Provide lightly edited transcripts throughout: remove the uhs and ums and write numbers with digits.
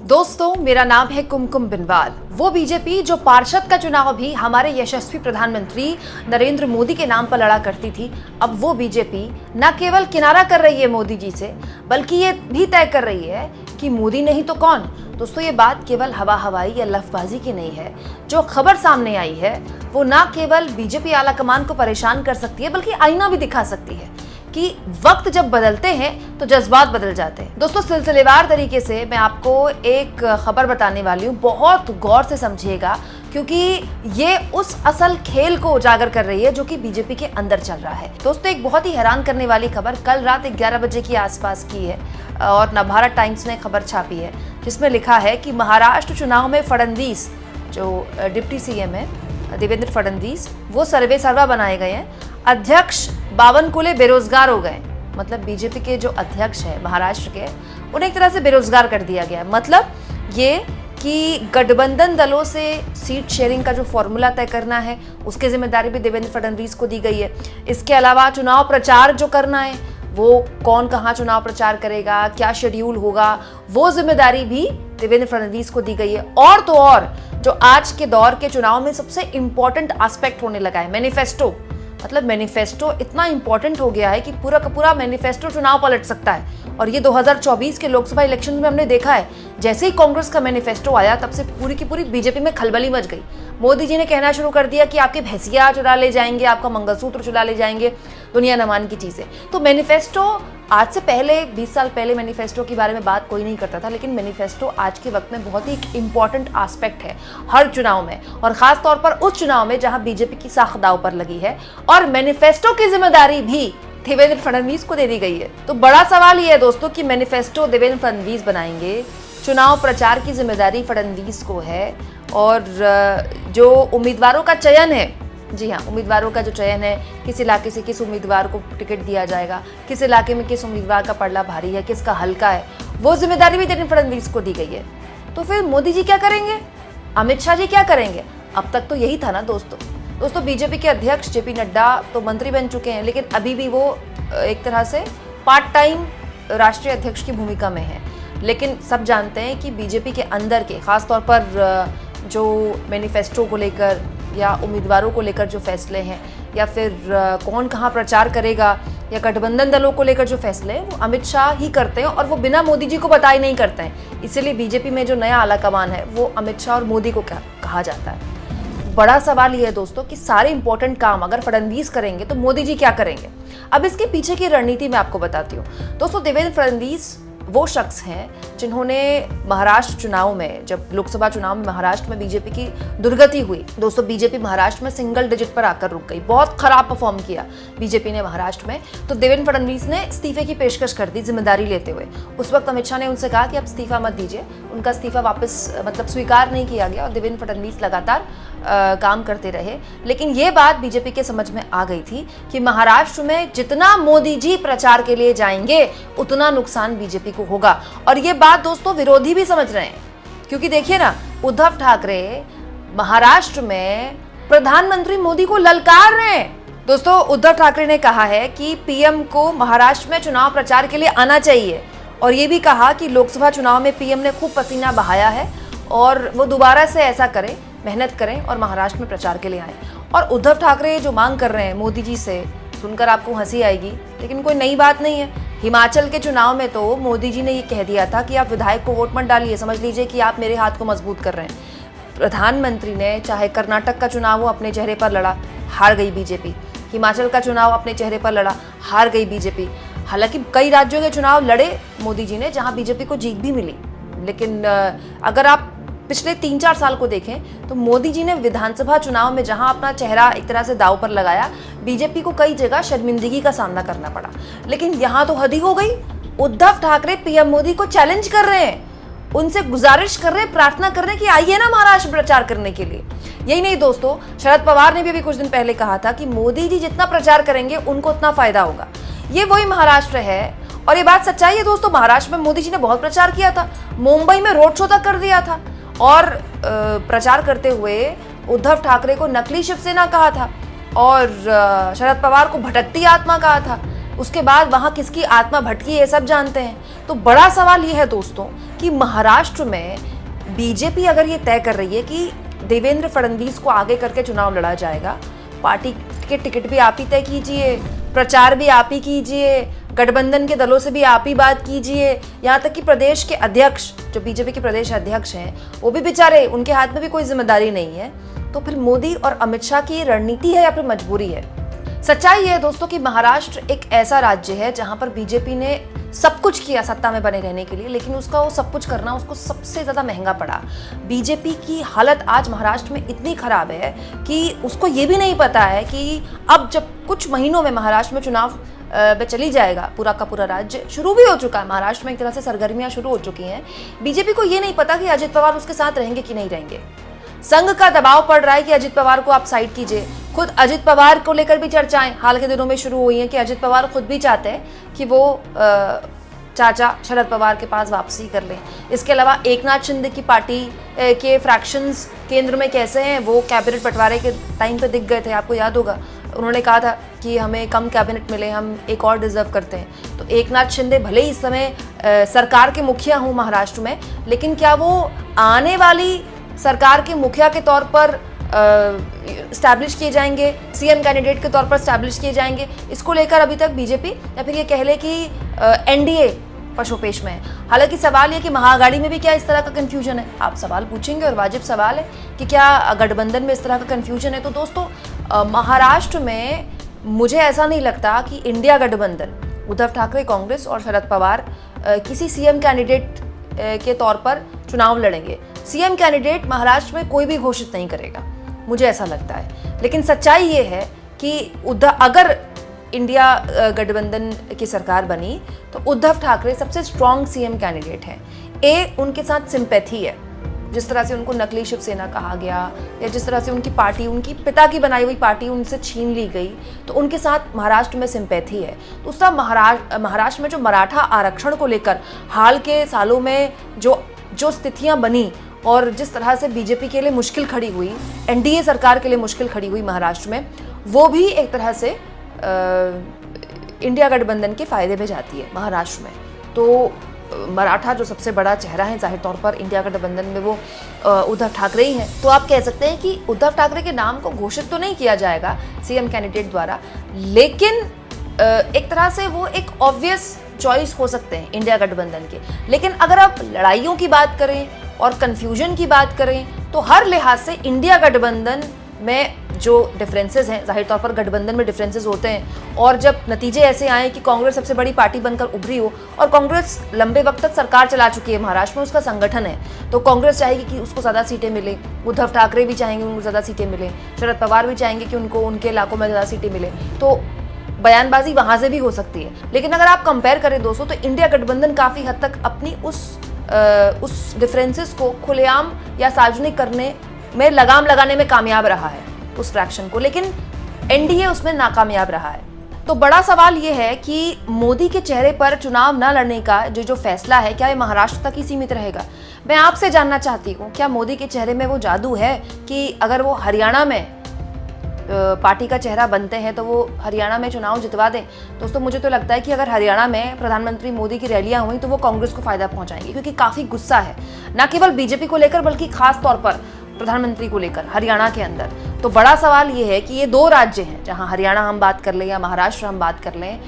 दोस्तों, मेरा नाम है कुमकुम बिनवाल। वो बीजेपी जो पार्षद का चुनाव भी हमारे यशस्वी प्रधानमंत्री नरेंद्र मोदी के नाम पर लड़ा करती थी, अब वो बीजेपी न केवल किनारा कर रही है मोदी जी से, बल्कि ये भी तय कर रही है कि मोदी नहीं तो कौन। दोस्तों, ये बात केवल हवा हवाई या लफ्ज़बाजी की नहीं है। जो खबर सामने आई है वो न केवल बीजेपी आलाकमान को परेशान कर सकती है, बल्कि आईना भी दिखा सकती है कि वक्त जब बदलते हैं तो जज्बात बदल जाते हैं। दोस्तों, सिलसिलेवार तरीके से मैं आपको एक खबर बताने वाली हूँ, बहुत गौर से समझिएगा, क्योंकि ये उस असल खेल को उजागर कर रही है जो कि बीजेपी के अंदर चल रहा है। दोस्तों, एक बहुत ही हैरान करने वाली खबर कल रात 11 बजे के आसपास की है और नवभारत टाइम्स ने खबर छापी है, जिसमें लिखा है कि महाराष्ट्र चुनाव में फडणवीस, जो डिप्टी सीएम है देवेंद्र फडणवीस, वो सर्वा बनाए गए हैं। अध्यक्ष बावनकुले बेरोजगार हो गए। मतलब बीजेपी के जो अध्यक्ष है महाराष्ट्र के, उन्हें एक तरह से बेरोजगार कर दिया गया। मतलब ये कि गठबंधन दलों से सीट शेयरिंग का जो फॉर्मूला तय करना है, उसकी जिम्मेदारी भी देवेंद्र फडणवीस को दी गई है। इसके अलावा चुनाव प्रचार जो करना है, वो कौन कहाँ चुनाव प्रचार करेगा, क्या शेड्यूल होगा, वो जिम्मेदारी भी देवेंद्र फडणवीस को दी गई है। और तो और जो आज के दौर के चुनाव में सबसे इंपॉर्टेंट एस्पेक्ट होने लगा है, मैनिफेस्टो। मतलब मैनिफेस्टो इतना इंपॉर्टेंट हो गया है कि पूरा का पूरा मैनिफेस्टो चुनाव पलट सकता है। और ये 2024 के लोकसभा इलेक्शन में हमने देखा है, जैसे ही कांग्रेस का मैनिफेस्टो आया तब से पूरी की पूरी बीजेपी में खलबली मच गई। मोदी जी ने कहना शुरू कर दिया कि आपके भैंसिया चुरा ले जाएंगे, आपका मंगलसूत्र चुरा ले जाएंगे, दुनिया न मान की चीजें। तो मैनिफेस्टो आज से पहले 20 साल पहले मैनिफेस्टो के बारे में बात कोई नहीं करता था, लेकिन मैनिफेस्टो आज के वक्त में बहुत ही इंपॉर्टेंट एस्पेक्ट है हर चुनाव में, और खास तौर पर उस चुनाव में जहां बीजेपी की साख दांव पर लगी है। और मैनिफेस्टो की जिम्मेदारी भी देवेंद्र फडणवीस को दे दी गई है। तो बड़ा सवाल ये है दोस्तों कि मैनिफेस्टो देवेंद्र फडणवीस बनाएंगे, चुनाव प्रचार की जिम्मेदारी फडणवीस को है, और जो उम्मीदवारों का चयन है, जी हाँ, उम्मीदवारों का जो चयन है, किस इलाके से किस उम्मीदवार को टिकट दिया जाएगा, किस इलाके में किस उम्मीदवार का पलड़ा भारी है, किसका हल्का है, वो जिम्मेदारी भी देवेंद्र फडणवीस को दी गई है। तो फिर मोदी जी क्या करेंगे, अमित शाह जी क्या करेंगे? अब तक तो यही था ना दोस्तों बीजेपी के अध्यक्ष जेपी नड्डा तो मंत्री बन चुके हैं, लेकिन अभी भी वो एक तरह से पार्ट टाइम राष्ट्रीय अध्यक्ष की भूमिका में है। लेकिन सब जानते हैं कि बीजेपी के अंदर के, खासतौर पर जो मैनिफेस्टो को लेकर या उम्मीदवारों को लेकर जो फैसले हैं, या फिर कौन कहाँ प्रचार करेगा, या गठबंधन दलों को लेकर जो फैसले हैं, वो अमित शाह ही करते हैं, और वो बिना मोदी जी को बताए नहीं करते हैं। इसीलिए बीजेपी में जो नया आलाकमान है वो अमित शाह और मोदी को क्या कहा जाता है। बड़ा सवाल ये है दोस्तों कि सारे इंपॉर्टेंट काम अगर फडणवीस करेंगे तो मोदी जी क्या करेंगे। अब इसके पीछे की रणनीति मैं आपको बताती हूँ। दोस्तों, देवेंद्र फडणवीस वो शख्स हैं जिन्होंने महाराष्ट्र चुनाव में, जब लोकसभा चुनाव में महाराष्ट्र में बीजेपी की दुर्गति हुई, दोस्तों बीजेपी महाराष्ट्र में सिंगल डिजिट पर आकर रुक गई, बहुत खराब परफॉर्म किया बीजेपी ने महाराष्ट्र में। तो देवेंद्र फडणवीस ने इस्तीफे की पेशकश कर दी जिम्मेदारी लेते हुए। उस वक्त अमित शाह ने उनसे कहा कि आप इस्तीफा मत दीजिए, उनका इस्तीफा वापस मतलब स्वीकार नहीं किया गया, और देवेंद्र फडणवीस लगातार काम करते रहे। लेकिन ये बात बीजेपी के समझ में आ गई थी कि महाराष्ट्र में जितना मोदी जी प्रचार के लिए जाएंगे उतना नुकसान बीजेपी को होगा। और ये बात दोस्तों विरोधी भी समझ रहे हैं, क्योंकि देखिए ना, उद्धव ठाकरे महाराष्ट्र में प्रधानमंत्री मोदी को ललकार रहे हैं। दोस्तों, उद्धव ठाकरे ने कहा है कि पीएम को महाराष्ट्र में चुनाव प्रचार के लिए आना चाहिए, और ये भी कहा कि लोकसभा चुनाव में पीएम ने खूब पसीना बहाया है और वो दोबारा से ऐसा करें, मेहनत करें और महाराष्ट्र में प्रचार के लिए आए। और उद्धव ठाकरे जो मांग कर रहे हैं मोदी जी से, सुनकर आपको हंसी आएगी, लेकिन कोई नई बात नहीं है। हिमाचल के चुनाव में तो मोदी जी ने ये कह दिया था कि आप विधायक को वोट मत डालिए, समझ लीजिए कि आप मेरे हाथ को मजबूत कर रहे हैं। प्रधानमंत्री ने चाहे कर्नाटक का चुनाव हो अपने चेहरे पर लड़ा, हार गई बीजेपी। हिमाचल का चुनाव अपने चेहरे पर लड़ा, हार गई बीजेपी। हालांकि कई राज्यों के चुनाव लड़े मोदी जी ने जहां बीजेपी को जीत भी मिली, लेकिन अगर आप पिछले 3-4 साल को देखें तो मोदी जी ने विधानसभा चुनाव में जहां अपना चेहरा एक तरह से दांव पर लगाया, बीजेपी को कई जगह शर्मिंदगी का सामना करना पड़ा। लेकिन यहां तो हद ही हो गई। उद्धव ठाकरे पीएम मोदी को चैलेंज कर रहे हैं, उनसे गुजारिश कर रहे हैं, प्रार्थना कर रहे हैं कि आइए ना महाराष्ट्र प्रचार करने के लिए। यही नहीं दोस्तों, शरद पवार ने भी अभी कुछ दिन पहले कहा था कि मोदी जी जितना प्रचार करेंगे उनको उतना फायदा होगा। ये वही महाराष्ट्र है, और ये बात सच्चाई है दोस्तों। महाराष्ट्र में मोदी जी ने बहुत प्रचार किया था, मुंबई में रोड शो तक कर दिया था, और प्रचार करते हुए उद्धव ठाकरे को नकली शिवसेना कहा था, और शरद पवार को भटकती आत्मा कहा था। उसके बाद वहां किसकी आत्मा भटकी ये सब जानते हैं। तो बड़ा सवाल ये है दोस्तों कि महाराष्ट्र में बीजेपी अगर ये तय कर रही है कि देवेंद्र फडणवीस को आगे करके चुनाव लड़ा जाएगा, पार्टी के टिकट भी आप ही तय कीजिए, प्रचार भी आप ही कीजिए, गठबंधन के दलों से भी आप ही बात कीजिए, यहाँ तक कि प्रदेश के अध्यक्ष जो बीजेपी के प्रदेश अध्यक्ष हैं वो भी बेचारे, उनके हाथ में भी कोई जिम्मेदारी नहीं है। तो फिर मोदी और अमित शाह की रणनीति है या फिर मजबूरी है? सच्चाई ये है दोस्तों कि महाराष्ट्र एक ऐसा राज्य है जहां पर बीजेपी ने सब कुछ किया सत्ता में बने रहने के लिए, लेकिन उसका वो सब कुछ करना उसको सबसे ज़्यादा महंगा पड़ा। बीजेपी की हालत आज महाराष्ट्र में इतनी खराब है कि उसको ये भी नहीं पता है कि अब जब कुछ महीनों में महाराष्ट्र में चुनाव में चली जाएगा, पूरा का पूरा राज्य शुरू भी हो चुका है, महाराष्ट्र में एक तरह से सरगर्मियां शुरू हो चुकी हैं। बीजेपी को ये नहीं पता कि अजित पवार उसके साथ रहेंगे कि नहीं रहेंगे। संघ का दबाव पड़ रहा है कि अजित पवार को आप साइड कीजिए। खुद अजित पवार को लेकर भी चर्चाएं हाल के दिनों में शुरू हुई हैं कि अजित पवार खुद भी चाहते हैं कि वो चाचा शरद पवार के पास वापसी कर लें। इसके अलावा एकनाथ शिंदे की पार्टी के फ्रैक्शंस केंद्र में कैसे हैं वो कैबिनेट बंटवारे के टाइम पे दिख गए थे, आपको याद होगा। उन्होंने कहा था कि हमें कम कैबिनेट मिले, हम एक और डिजर्व करते हैं। तो एकनाथ शिंदे भले ही इस समय सरकार के मुखिया हों महाराष्ट्र में, लेकिन क्या वो आने वाली सरकार के मुखिया के तौर पर स्टैब्लिश किए जाएंगे, सीएम कैंडिडेट के तौर पर स्टैब्लिश किए जाएंगे? इसको लेकर अभी तक बीजेपी या फिर ये कह ले कि एनडीए पशुपेश में है। हालांकि सवाल ये कि महाआघाड़ी में भी क्या इस तरह का कन्फ्यूजन है? आप सवाल पूछेंगे और वाजिब सवाल है कि क्या गठबंधन में इस तरह का कन्फ्यूजन है। तो दोस्तों महाराष्ट्र में मुझे ऐसा नहीं लगता कि इंडिया गठबंधन, उद्धव ठाकरे, कांग्रेस और शरद पवार किसी सीएम कैंडिडेट के तौर पर चुनाव लड़ेंगे। सीएम कैंडिडेट महाराष्ट्र में कोई भी घोषित नहीं करेगा, मुझे ऐसा लगता है। लेकिन सच्चाई ये है कि अगर इंडिया गठबंधन की सरकार बनी तो उद्धव ठाकरे सबसे स्ट्रॉन्ग सीएम कैंडिडेट हैं। उनके साथ सिंपैथी है, जिस तरह से उनको नकली शिवसेना कहा गया या जिस तरह से उनकी पार्टी, उनकी पिता की बनाई हुई पार्टी उनसे छीन ली गई, तो उनके साथ महाराष्ट्र में सिंपैथी है। तो उसका महाराष्ट्र में जो मराठा आरक्षण को लेकर हाल के सालों में जो स्थितियां बनी और जिस तरह से बीजेपी के लिए मुश्किल खड़ी हुई, एनडीए सरकार के लिए मुश्किल खड़ी हुई महाराष्ट्र में, वो भी एक तरह से इंडिया गठबंधन के फायदे में जाती है महाराष्ट्र में। तो मराठा जो सबसे बड़ा चेहरा है जाहिर तौर पर इंडिया गठबंधन में, वो उद्धव ठाकरे ही हैं। तो आप कह सकते हैं कि उद्धव ठाकरे के नाम को घोषित तो नहीं किया जाएगा सीएम कैंडिडेट द्वारा, लेकिन एक तरह से वो एक ऑब्वियस चॉइस हो सकते हैं इंडिया गठबंधन के। लेकिन अगर आप लड़ाइयों की बात करें और कन्फ्यूजन की बात करें तो हर लिहाज से इंडिया गठबंधन में जो डिफरेंसेस हैं, जाहिर तौर पर गठबंधन में डिफरेंसेस होते हैं, और जब नतीजे ऐसे आए कि कांग्रेस सबसे बड़ी पार्टी बनकर उभरी हो, और कांग्रेस लंबे वक्त तक सरकार चला चुकी है महाराष्ट्र में, उसका संगठन है, तो कांग्रेस चाहेगी कि उसको ज़्यादा सीटें मिले, उद्धव ठाकरे भी चाहेंगे उनको ज़्यादा सीटें मिले, शरद पवार भी चाहेंगे कि उनको उनके इलाकों में ज़्यादा सीटें मिले, तो बयानबाजी वहाँ से भी हो सकती है। लेकिन अगर आप कंपेयर करें दोस्तों तो इंडिया गठबंधन काफ़ी हद तक अपनी उस डिफरेंसेस को खुलेआम या सार्वजनिक करने में लगाम लगाने में कामयाब रहा है उस फ्रैक्शन को, लेकिन एनडीए उसमें नाकामयाब रहा है। तो बड़ा सवाल ये है कि मोदी के चेहरे पर चुनाव न लड़ने का जो फैसला है, क्या ये महाराष्ट्र तक ही सीमित रहेगा? मैं आपसे जानना चाहती हूँ, क्या मोदी के चेहरे में वो जादू है कि अगर वो हरियाणा में पार्टी का चेहरा बनते हैं तो वो हरियाणा में चुनाव जितवा दें? दोस्तों मुझे तो लगता है कि अगर हरियाणा में प्रधानमंत्री मोदी की रैलियां हुई तो वो कांग्रेस को फायदा पहुंचाएंगी, क्योंकि काफ़ी गुस्सा है न केवल बीजेपी को लेकर बल्कि खास तौर पर प्रधानमंत्री को लेकर हरियाणा के अंदर। तो बड़ा सवाल ये है कि ये दो राज्य हैं, जहां हरियाणा हम बात कर लें या महाराष्ट्र हम बात कर लें,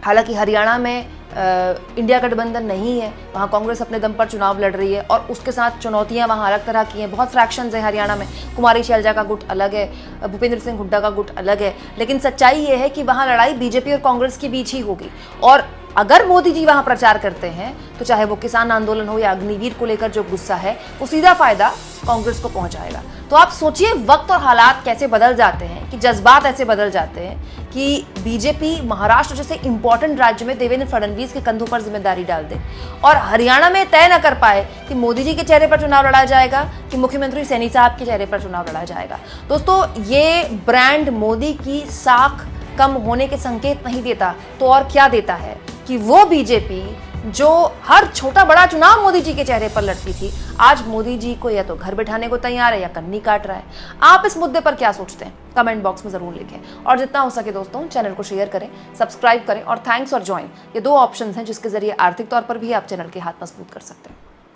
हालांकि हरियाणा में इंडिया गठबंधन नहीं है, वहाँ कांग्रेस अपने दम पर चुनाव लड़ रही है और उसके साथ चुनौतियाँ वहाँ अलग तरह की हैं। बहुत फ्रैक्शंस हैं हरियाणा में, कुमारी शैलजा का गुट अलग है, भूपेंद्र सिंह हुड्डा का गुट अलग है, लेकिन सच्चाई ये है कि वहाँ लड़ाई बीजेपी और कांग्रेस के बीच ही होगी। और अगर मोदी जी वहाँ प्रचार करते हैं तो चाहे वो किसान आंदोलन हो या अग्निवीर को लेकर जो गुस्सा है, वो सीधा फायदा कांग्रेस को पहुंचाएगा। तो आप सोचिए वक्त और हालात कैसे बदल जाते हैं, कि जज्बात ऐसे बदल जाते हैं कि बीजेपी महाराष्ट्र जैसे इंपॉर्टेंट राज्य में देवेंद्र फडणवीस के कंधों पर जिम्मेदारी डाल दे और हरियाणा में तय न कर पाए कि मोदी जी के चेहरे पर चुनाव लड़ा जाएगा कि मुख्यमंत्री सैनी साहब के चेहरे पर चुनाव लड़ा जाएगा। दोस्तों ये ब्रांड मोदी की साख कम होने के संकेत नहीं देता तो और क्या देता है, कि वो बीजेपी जो हर छोटा बड़ा चुनाव मोदी जी के चेहरे पर लड़ती थी, आज मोदी जी को या तो घर बिठाने को तैयार है या कन्नी काट रहा है। आप इस मुद्दे पर क्या सोचते हैं? कमेंट बॉक्स में जरूर लिखें और जितना हो सके दोस्तों चैनल को शेयर करें, सब्सक्राइब करें और थैंक्स और ज्वाइन, ये 2 ऑप्शंस हैं जिसके जरिए आर्थिक तौर पर भी आप चैनल के हाथ मजबूत कर सकते हैं।